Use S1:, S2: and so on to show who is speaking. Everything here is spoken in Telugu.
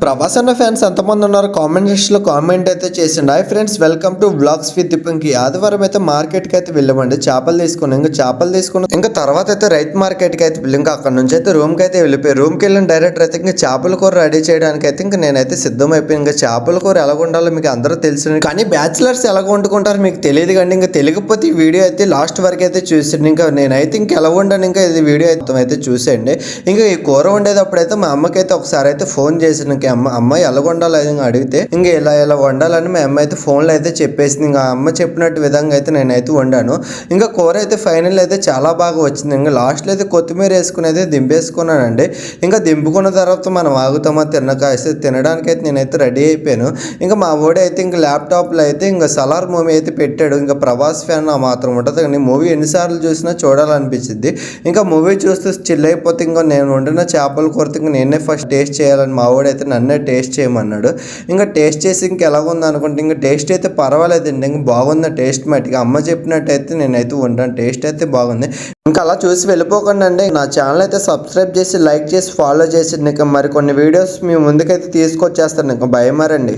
S1: ప్రభాస్ అన్న ఫ్యాన్స్ ఎంతమంది ఉన్నారు కామెంట్ సెక్షన్లో కామెంట్ అయితే చేసిండు. Hi friends, welcome to vlogs with Dipanki. ఆదివారం అయితే మార్కెట్కి అయితే వెళ్ళామండి. చేపలు తీసుకుని ఇంకా తర్వాత అయితే రైతు మార్కెట్కి అయితే వెళ్ళి ఇంకా అక్కడ నుంచి అయితే రూమ్కి అయితే వెళ్ళిపోయి రూమ్కి వెళ్ళిన డైరెక్టర్ అయితే ఇంకా చేపల కూర రెడీ చేయడానికి అయితే ఇంకా నేనైతే సిద్ధం అయిపోయి. ఇంకా చేపల కూర ఎలా ఉండాలో మీకు అందరూ తెలుసు, కానీ బ్యాచిలర్స్ ఎలా వండుకుంటారు మీకు తెలియదు కండి. ఇంకా తెలియకపోతే ఈ వీడియో అయితే లాస్ట్ వరకు అయితే చూసిండి. ఇంకా నేనైతే ఇంకా ఎలా వండాను ఇంకా ఇది వీడియో అయితే చూసేయండి. ఇంకా ఈ కూర వండేటప్పుడు అయితే మా అమ్మకైతే ఒకసారి అయితే ఫోన్ చేసింది. అమ్మాయి ఎలా వండాలి అడిగితే ఇంకా ఇలా వండాలని మా అమ్మ అయితే ఫోన్లో అయితే చెప్పేసింది. ఇంకా అమ్మ చెప్పినట్టు విధంగా అయితే నేనైతే వండాను. ఇంకా కూర అయితే ఫైనల్ అయితే చాలా బాగా వచ్చింది. ఇంకా లాస్ట్లో అయితే కొత్తిమీర వేసుకుని అయితే దింపేసుకున్నానండి. ఇంకా దింపుకున్న తర్వాత మనం ఆగుతామా తినడానికి అయితే నేనైతే రెడీ అయిపోయాను. ఇంకా మా ఓడి అయితే ఇంకా ల్యాప్టాప్లో అయితే ఇంకా సలార్ మూవీ అయితే పెట్టాడు. ఇంకా ప్రభాస్ ఫ్యాన్ మాత్రం ఉంటుంది కానీ మూవీ ఎన్నిసార్లు చూసినా చూడాలనిపించింది. ఇంకా మూవీ చూస్తూ చిల్ అయిపోతే ఇంకా నేను వండిన చేపల కూరతో ఇంకా నేనే ఫస్ట్ టేస్ట్ చేయాలని మా ఓడైతే నన్నే టేస్ట్ చేయమన్నాడు. ఇంకా టేస్ట్ చేసి ఇంకా ఎలాగుంది అనుకుంటే ఇంకా టేస్ట్ అయితే పర్వాలేదండి. ఇంకా బాగుంది టేస్ట్ మట్టిగా అమ్మ చెప్పినట్టయితే నేనైతే వండాను. టేస్ట్ అయితే బాగుంది. ఇంకా అలా చూసి వెళ్ళిపోకండి అండి. నా ఛానల్ అయితే సబ్స్క్రైబ్ చేసి లైక్ చేసి ఫాలో చేసి ఇంకా మరికొన్ని వీడియోస్ మీ ముందుకైతే తీసుకొచ్చేస్తాను. ఇంకా భయమారండి.